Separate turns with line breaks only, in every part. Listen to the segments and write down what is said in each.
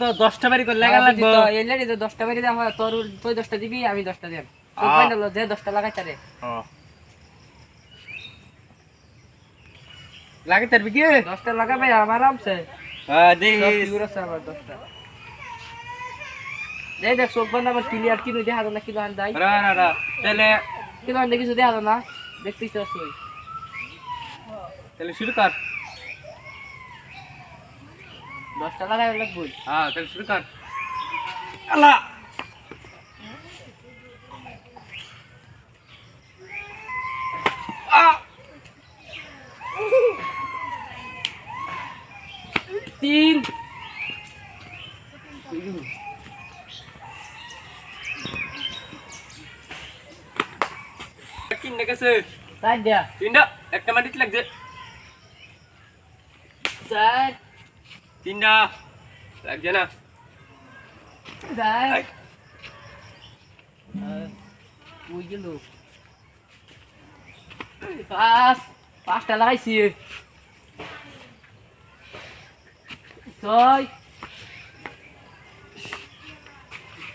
তো 10টা বাড়ি করে লাগা লাগবে
তো এলেনি তো 10টা বাড়ি দাম তোর তুই 10টা দিবি আমি 10টা দেব তো ফাইনাল যে 10টা লাগাই তারে
লাগে তার বিকে
10টা লাগাবে আরামসে
হ্যাঁ দেই
পুরো সাবার 10টা দেখ দেখ সব বন্ধ আবার ক্লিয়ার কি নই দেখা না কি দান যাই
রা তাহলে
কি দান দেখি যদি আলো না দেখতেই তো সই
তাহলে শুরু কর
10টা লাগাই লাগবে
হ্যাঁ তাহলে শুরু কর আল্লাহ
তিন
কিনে গেছে
চার দেয়া
তিনটা একটা মাটিতে লাগছে
চার
তিনটা লাগছে না
চার ওই গেল পাঁচটা লাগাইছি ছয়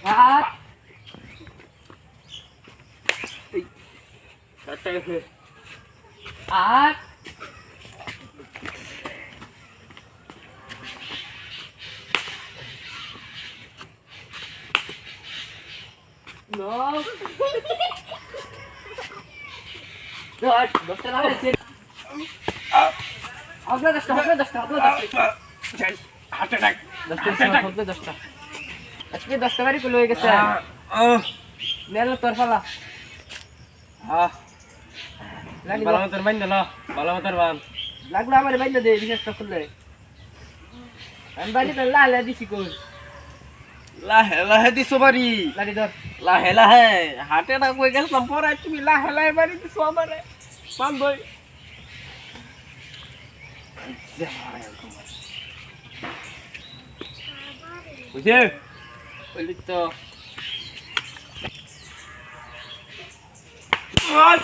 সাত আট নয় 10টা লাগাইছি আপনার 10টা আজকে 10টা বাড়ি কুলো হয়ে গেছে মেল তোর ফালা
ভালো মতন বাইন দিল ভালো মতন বান
লাগলো আমার বাইন্দা দে বিশেষটা খুললে আমি বাড়ি তো লালে দিছি কই
লাহে লাহে দিছো বাড়ি
লাড়ি ধর
লাহে লাহে হাটে না কই গেলাম পরে তুমি লাহে লাহে বাড়ি দিছো আমারে পান বই বুঝে
বলি তো
ওই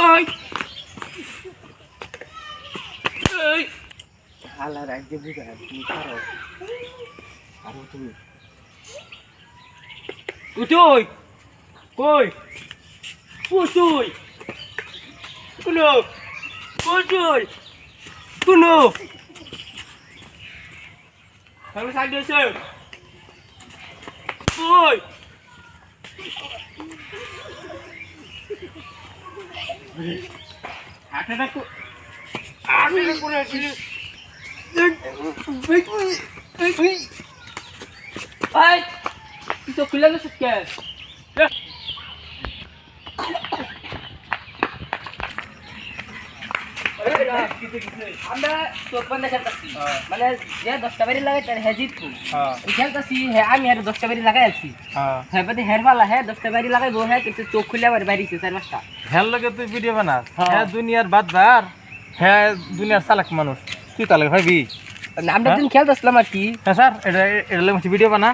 ওই ওই
হালা রাখতে বুঝা তুমি করো আর তুমি
উঠোই কই উঠোই কুনো উঠোই কুনো আমি সাইড দিয়েছে কই হাতে না আমি করে আছি
ভাই তুই তো খুলে গেছিস কে আমরা চোপন খেলতেছি মানে যে 10টা বাড়ি লাগাই তার হেজিত খেলতেছি আমি আর 10টা বাড়ি লাগাই আছি হ্যাঁ বাদে হেরবালা হ্যাঁ 10টা বাড়ি লাগাইবো হ্যাঁ কিন্তু চোখ খুলে আবার বাইরেছে 4-5টা
হ্যাঁ লগে তুই ভিডিও বানাস হ্যাঁ দুনিয়ার বাদবার হ্যাঁ দুনিয়ার চালাক মানুষ তুই তাহলে ভাবি
আমরা দিন খেলতেছিলাম আর কি
হ্যাঁ স্যার এটা লগে ভিডিও বানা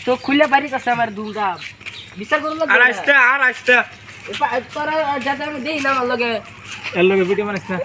চোখ খুলে বাইরেছে আমার দুটা বিচার করলো
আর আসতে
তোরা যাতে আমি দেই না আমার লগে
এর লগে ভিডিও বানাস না